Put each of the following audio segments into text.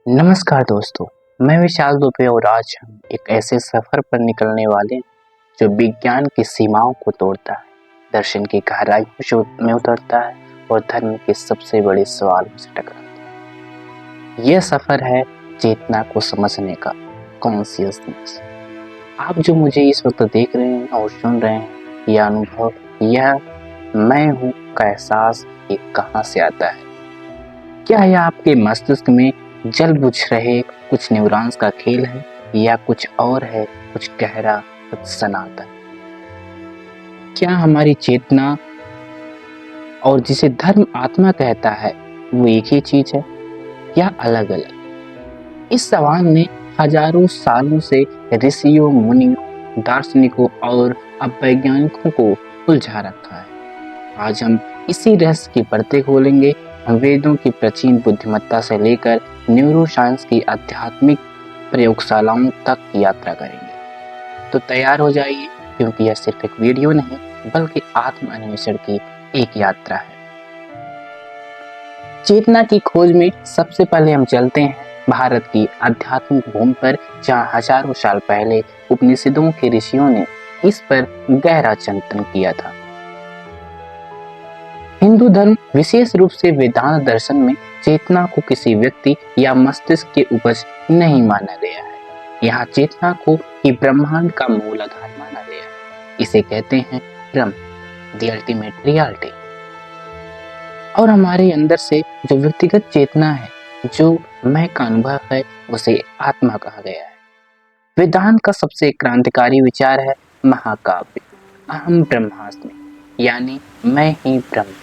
नमस्कार दोस्तों, मैं विशाल दुबे और आज हम एक ऐसे सफर पर निकलने वाले हैं जो विज्ञान की सीमाओं को तोड़ता है, दर्शन की गहराइयों में उतरता है और धर्म के सबसे बड़े सवालों से टकराता है। यह सफर है चेतना को समझने का, कॉन्शियसनेस। आप जो मुझे इस वक्त देख रहे हैं और सुन रहे हैं, यह अनुभव, यह मैं हूँ का एहसास, ये कहाँ से आता है? क्या यह आपके मस्तिष्क में जल बुझ रहे कुछ न्यूरॉन्स का खेल है या कुछ और है, कुछ गहरा, कुछ सनातन? क्या हमारी चेतना और जिसे धर्म आत्मा कहता है वो एक ही चीज है या अलग अलग? इस सवाल ने हजारों सालों से ऋषियों, मुनियों, दार्शनिकों और अब वैज्ञानिकों को उलझा रखा है। आज हम इसी रहस्य की परतें खोलेंगे। हम वेदों की प्राचीन बुद्धिमत्ता से लेकर न्यूरोसाइंस की आध्यात्मिक प्रयोगशालाओं तक की यात्रा करेंगे। तो तैयार हो जाइए, क्योंकि यह सिर्फ एक वीडियो नहीं बल्कि आत्म अन्वेषण की एक यात्रा है। चेतना की खोज में सबसे पहले हम चलते हैं भारत की आध्यात्मिक भूमि पर, जहाँ हजारों साल पहले उपनिषदों के ऋषियों ने इस पर गहरा चिंतन किया था। हिंदू धर्म, विशेष रूप से वेदांत दर्शन में, चेतना को किसी व्यक्ति या मस्तिष्क के उपज नहीं माना गया है। यहाँ चेतना को ही ब्रह्मांड का मूल आधार माना गया है। इसे कहते हैं ब्रह्म, द अल्टीमेट रियलिटी। और हमारे अंदर से जो व्यक्तिगत चेतना है, जो मैं का अनुभव है, उसे आत्मा कहा गया है। वेदांत का सबसे क्रांतिकारी विचार है महाकाव्य, अहम ब्रह्मास्मि, यानी मैं ही ब्रह्म।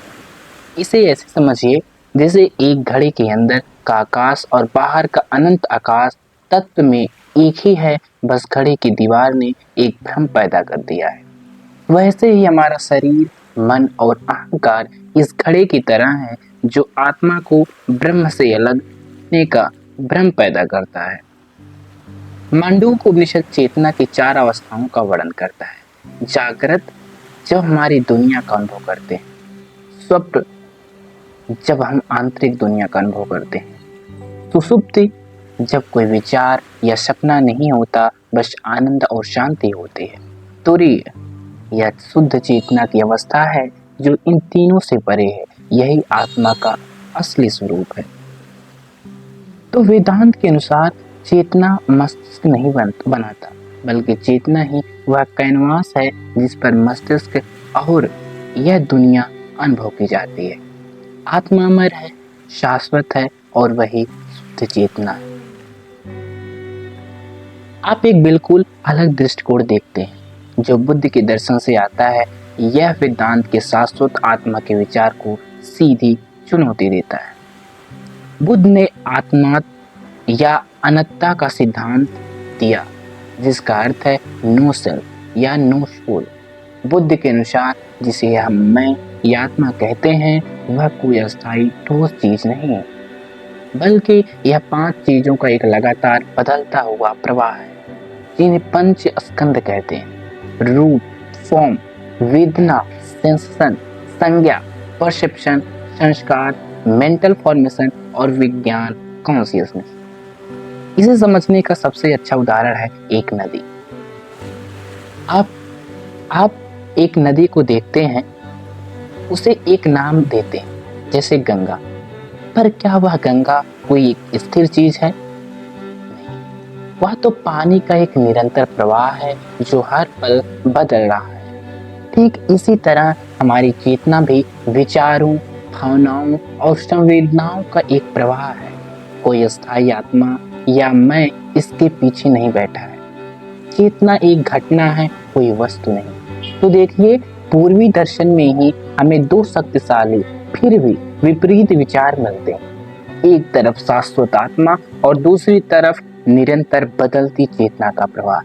इसे ऐसे समझिए जैसे एक घड़ी के अंदर का आकाश और बाहर का अनंत आकाश तत्व में एक ही है, बस घड़ी की दीवार ने एक भ्रम पैदा कर दिया है। वैसे ही हमारा शरीर, मन और अहंकार इस घड़ी की तरह है, जो आत्मा को ब्रह्म से अलग होने का भ्रम पैदा करता है। मांडूक्य उपनिषद चेतना की 4 अवस्थाओं का वर्णन करता है। जागृत, जब हमारी दुनिया का अनुभव करते हैं। स्वप्न, जब हम आंतरिक दुनिया का अनुभव करते हैं। सुषुप्ति, जब कोई विचार या सपना नहीं होता, बस आनंद और शांति होती है। तुरीय, यह शुद्ध चेतना की अवस्था है जो इन तीनों से परे है। यही आत्मा का असली स्वरूप है। तो वेदांत के अनुसार चेतना मस्तिष्क नहीं बनाता, बल्कि चेतना ही वह कैनवास है जिस पर मस्तिष्क और यह दुनिया अनुभव की जाती है। आत्मा अमर है, शाश्वत है और वही शुद्ध चेतना है। आप एक बिल्कुल अलग दृष्टिकोण देखते हैं जो बुद्ध के दर्शन से आता है। यह वेदांत के शाश्वत आत्मा के विचार को सीधी चुनौती देता है। बुद्ध ने आत्मा या अनंतता का सिद्धांत दिया, जिसका अर्थ है नो सेल्फ या नो सोल। बुद्ध के अनुसार जिसे हम मैं या आत्मा कहते हैं, वह कोई अस्थायी ठोस चीज नहीं है, बल्कि यह 5 चीजों का एक लगातार बदलता हुआ प्रवाह है, जिन्हें पंच स्कंध कहते हैं। रूप, फॉर्म, वेदना, सेंसेशन, संज्ञा, परसेप्शन, संस्कार, मेंटल फॉर्मेशन और विज्ञान, कॉन्शियसनेस। इसे समझने का सबसे अच्छा उदाहरण है एक नदी। आप एक नदी को देखते हैं, उसे एक नाम देते हैं, जैसे गंगा। पर क्या वह गंगा कोई स्थिर चीज है? नहीं, वह तो पानी का एक निरंतर प्रवाह है जो हर पल बदल रहा है। ठीक इसी तरह हमारी चेतना भी विचारों, भावनाओं और संवेदनाओं का एक प्रवाह है। कोई अस्थायी आत्मा या मैं इसके पीछे नहीं बैठा है। चेतना एक घटना है, कोई वस्तु नहीं। तो देखिए, पूर्वी दर्शन में ही हमें 2 शक्तिशाली फिर भी विपरीत विचार मिलते हैं। एक तरफ शाश्वत आत्मा और दूसरी तरफ निरंतर बदलती चेतना का प्रवाह।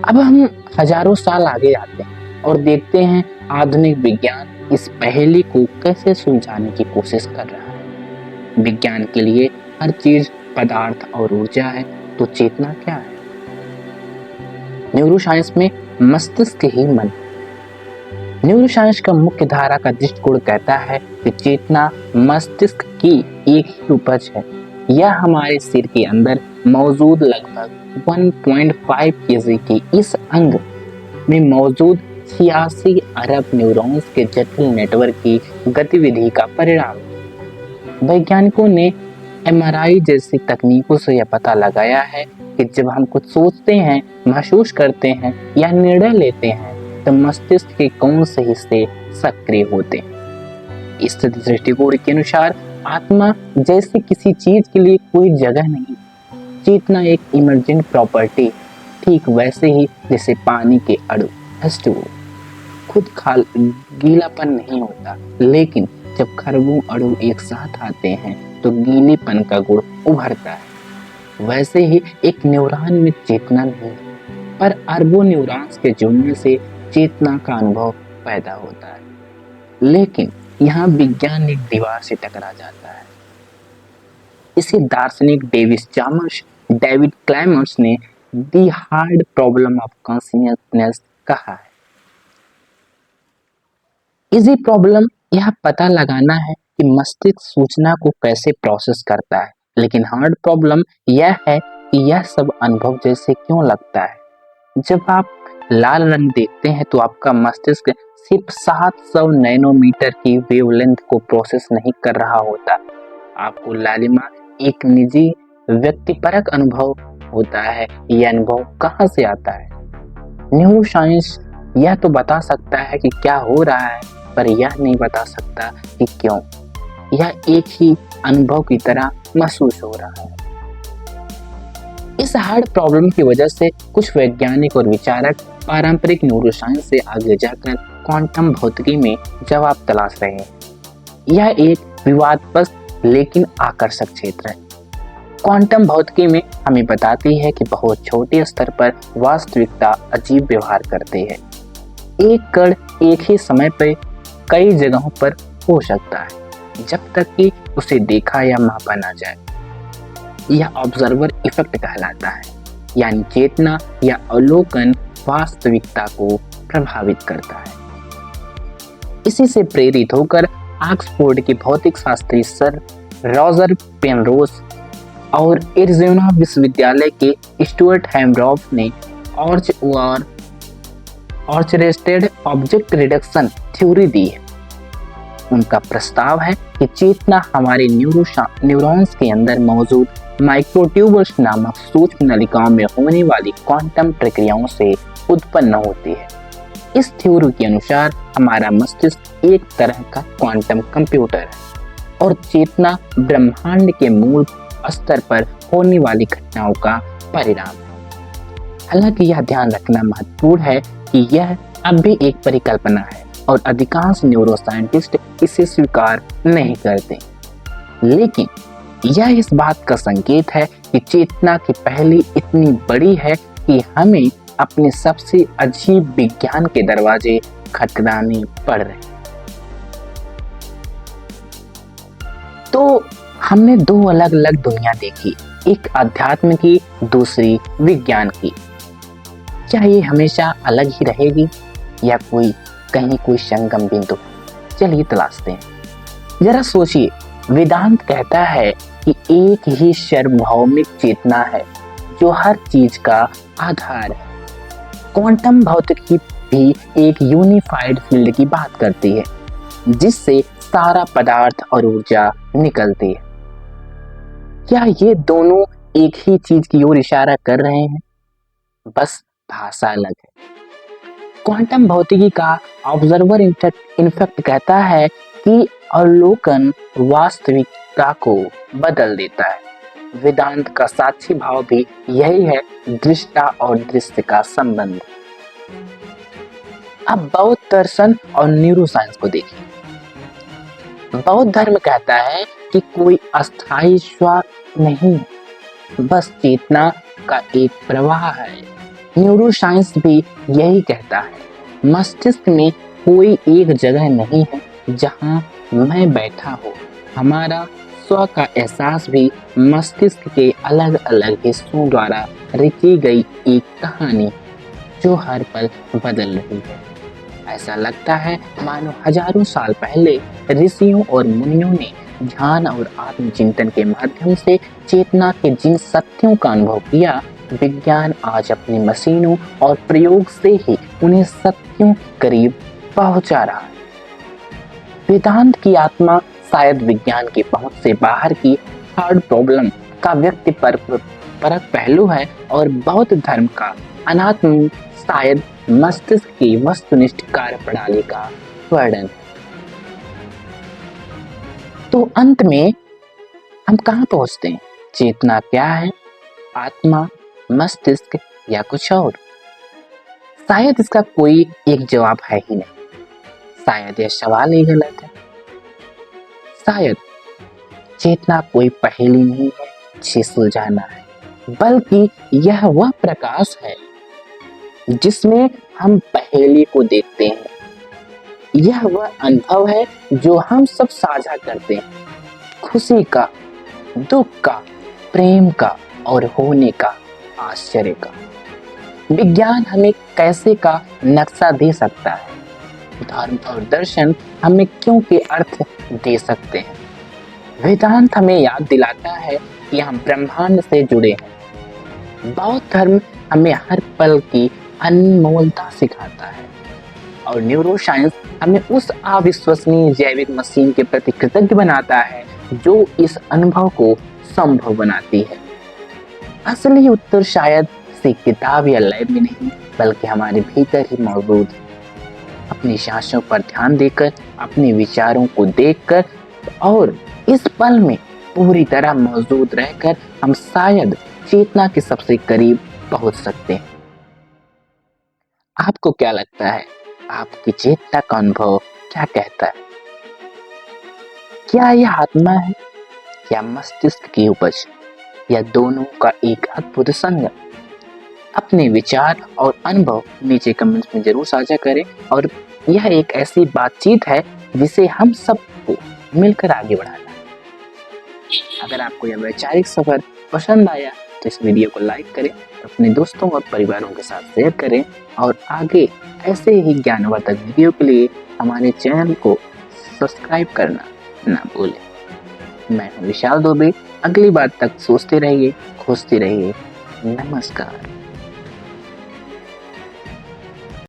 अब हम हजारों साल आगे जाते हैं और देखते हैं आधुनिक विज्ञान इस पहेली को कैसे सुलझाने की कोशिश कर रहा है। विज्ञान के लिए हर चीज पदार्थ और ऊर्जा है, तो चेतना क्या है? न्यूरोसाइंस में मस्तिष्क ही मन। न्यूरोसाइंस का मुख्य धारा का दृष्टिकोण कहता है कि चेतना मस्तिष्क की एक ही उपज है। यह हमारे सिर के अंदर मौजूद लगभग 1.5 केजी के इस अंग में मौजूद 86 अरब न्यूरॉन्स के जटिल नेटवर्क की गतिविधि का परिणाम है। वैज्ञानिकों ने एमआरआई जैसी तकनीकों से यह पता लगाया है कि जब हम कुछ सोचते हैं, महसूस करते हैं या निर्णय लेते हैं तो मस्तिष्क के कौन से हिस्से सक्रिय होते हैं। इस दृष्टिकोण के अनुसार आत्मा जैसे किसी चीज के लिए कोई जगह नहीं, चेतना एक इमर्जेंट प्रॉपर्टी, ठीक वैसे ही जैसे पानी के अणु H2O खुद गीलापन नहीं होता, लेकिन जब खरबों अणु एक साथ आते हैं तो गीलेपन का गुण उभरता है। वैसे ही एक न्यूरॉन में चेतना नहीं, पर अरबों न्यूरॉन्स के जुड़ने से चेतना का अनुभव पैदा होता है। लेकिन यहाँ विज्ञान एक दीवार से टकरा जाता है। इसे दार्शनिक डेविड क्लैमर्स ने दी हार्ड प्रॉब्लम ऑफ कॉन्शियसनेस कहा है। इसी प्रॉब्लम यह पता लगाना है कि मस्तिष्क सूचना को कैसे प्रोसेस करता है, लेकिन हार्ड प्रॉब्लम यह है कि यह सब अनुभव जैसे क्यों लगता है। जब आप लाल रंग देखते हैं तो आपका मस्तिष्क सिर्फ 700 नैनोमीटर की वेवलेंथ को प्रोसेस नहीं कर रहा होता। आपको लालिमा एक निजी व्यक्तिपरक अनुभव होता है। यह अनुभव कहाँ से आता है? न्यूरोसाइंस यह तो बता सकता है कि क्या हो रहा है, पर यह नहीं बता सकता कि क्यों। यह एक ही अनुभव की तरह महसूस हो रहा है। इस हार्ड प्रॉब्लम की वजह से कुछ वैज्ञानिक और विचारक पारंपरिक न्यूरोसाइंस से आगे जाकर क्वांटम भौतिकी में जवाब तलाश रहे हैं। यह एक विवादास्पद लेकिन आकर्षक क्षेत्र है। क्वांटम भौतिकी में हमें बताती है कि बहुत छोटे स्तर पर वास्तविकता अजीब व्यवहार करते हैं। एक कण एक ही समय पर कई जगहों पर हो सकता है जब तक कि उसे देखा या मापा ना जाए। यह ऑब्जर्वर इफेक्ट कहलाता है, यानी चेतना या अवलोकन वास्तविकता को प्रभावित करता है। इसी से प्रेरित होकर ऑक्सफोर्ड के भौतिक शास्त्री सर रॉजर पेनरोज और एरिज़ोना विश्वविद्यालय के स्टुअर्ट हैमरॉफ ने ऑर्चरेस्टेड ऑब्जेक्ट रिडक्शन थ्योरी दी है। उनका प्रस्ताव है कि चेतना हमारे न्यूरॉन्स के अंदर मौजूद माइक्रोट्यूबल्स नामक सूक्ष्म नलिकाओं में होने वाली क्वांटम प्रक्रियाओं से उत्पन्न होती है। इस थ्योरी के अनुसार हमारा मस्तिष्क एक तरह का क्वांटम कंप्यूटर है और चेतना ब्रह्मांड के मूल स्तर पर होने वाली घटनाओं का परिणाम है। हालांकि यह ध्यान रखना महत्वपूर्ण है कि यह अब भी एक परिकल्पना है और अधिकांश न्यूरोसाइंटिस्ट इसे स्वीकार नहीं करते, लेकिन यह इस बात का संकेत है कि चेतना की पहली इतनी बड़ी है कि हमें अपने सबसे अजीब विज्ञान के दरवाजे खटखटाने पड़ रहे हैं। तो हमने दो अलग अलग दुनिया देखी, एक अध्यात्म की, दूसरी विज्ञान की। क्या ये हमेशा अलग ही रहेगी या कहीं कोई संगम बिंदु? चलिए तलाशते हैं। जरा सोचिए, वेदांत कहता है कि एक ही सार्वभौमिक चेतना है जो हर चीज का आधार है। क्वांटम भौतिकी भी एक यूनिफाइड फील्ड की बात करती है जिससे सारा पदार्थ और ऊर्जा निकलती है। क्या ये दोनों एक ही चीज की ओर इशारा कर रहे हैं? बस भाषा अलग है। क्वांटम भौतिकी का ऑब्जर्वर इफेक्ट कहता है कि अवलोकन वास्तविकता को बदल देता है। वेदांत का साक्षी भाव भी यही है, दृष्टा और दृश्य का संबंध। अब बौद्ध दर्शन और न्यूरोसाइंस को देखिए। बौद्ध धर्म कहता है कि कोई अस्थायी स्व नहीं है, बस चेतना का एक प्रवाह है। न्यूरोसाइंस भी यही कहता है, मस्तिष्क में कोई एक जगह नहीं है जहां मैं बैठा हूँ। हमारा स्व का एहसास भी मस्तिष्क के अलग अलग हिस्सों द्वारा रची गई एक कहानी जो हर पल बदल रही है। ऐसा लगता है मानो हजारों साल पहले ऋषियों और मुनियों ने ध्यान और आत्मचिंतन के माध्यम से चेतना के जिन सत्यों का अनुभव किया, विज्ञान आज अपनी मशीनों और प्रयोग से ही उन्हें सत्यों के करीब पहुंचा रहा है। वेदांत की आत्मा शायद विज्ञान की पहुंच से बाहर की हार्ड प्रॉब्लम का व्यक्ति परक पहलू है और बौद्ध धर्म का अनात्म शायद मस्तिष्क की वस्तुनिष्ठ कार्य प्रणाली का वर्णन। तो अंत में हम कहाँ पहुंचते हैं? चेतना क्या है? आत्मा, मस्तिष्क या कुछ और? शायद इसका कोई एक जवाब है ही नहीं। शायद यह सवाल ही गलत है। शायद चेतना कोई पहेली नहीं है जिसे सुलझाना है, बल्कि यह वह प्रकाश है जिसमें हम पहेली को देखते हैं। यह वह अनुभव है जो हम सब साझा करते हैं, खुशी का, दुख का, प्रेम का और होने का, आश्चर्य का। विज्ञान हमें कैसे का नक्शा दे सकता है, धर्म और दर्शन हमें क्यों के अर्थ दे सकते हैं। वेदांत हमें याद दिलाता है कि हम ब्रह्मांड से जुड़े हैं। बौद्ध धर्म हमें हर पल की अनमोलता सिखाता है और न्यूरोसाइंस हमें उस अविश्वसनीय जैविक मशीन के प्रति कृतज्ञ बनाता है जो इस अनुभव को संभव बनाती है। असली उत्तर शायद से किताब या लैब में नहीं, बल्कि हमारे भीतर ही मौजूद है। अपनी सांसों पर ध्यान देकर, अपने विचारों को देखकर और इस पल में पूरी तरह मौजूद रहकर हम शायद चेतना के सबसे करीब पहुंच सकते हैं। आपको क्या लगता है? आपकी चेतना का अनुभव क्या कहता है? क्या यह आत्मा है या मस्तिष्क की उपज या दोनों का एक अद्भुत संगम? अपने विचार और अनुभव नीचे कमेंट्स में जरूर साझा करें और यह एक ऐसी बातचीत है जिसे हम सबको मिलकर आगे बढ़ाना है। अगर आपको यह वैचारिक सफर पसंद आया तो इस वीडियो को लाइक करें, अपने दोस्तों और परिवारों के साथ शेयर करें और आगे ऐसे ही ज्ञानवर्धक वीडियो के लिए हमारे चैनल को सब्सक्राइब करना ना भूलें। मैं हूं विशाल दुबे। अगली बार तक सोचते रहिए, खोजते रहिए। नमस्कार।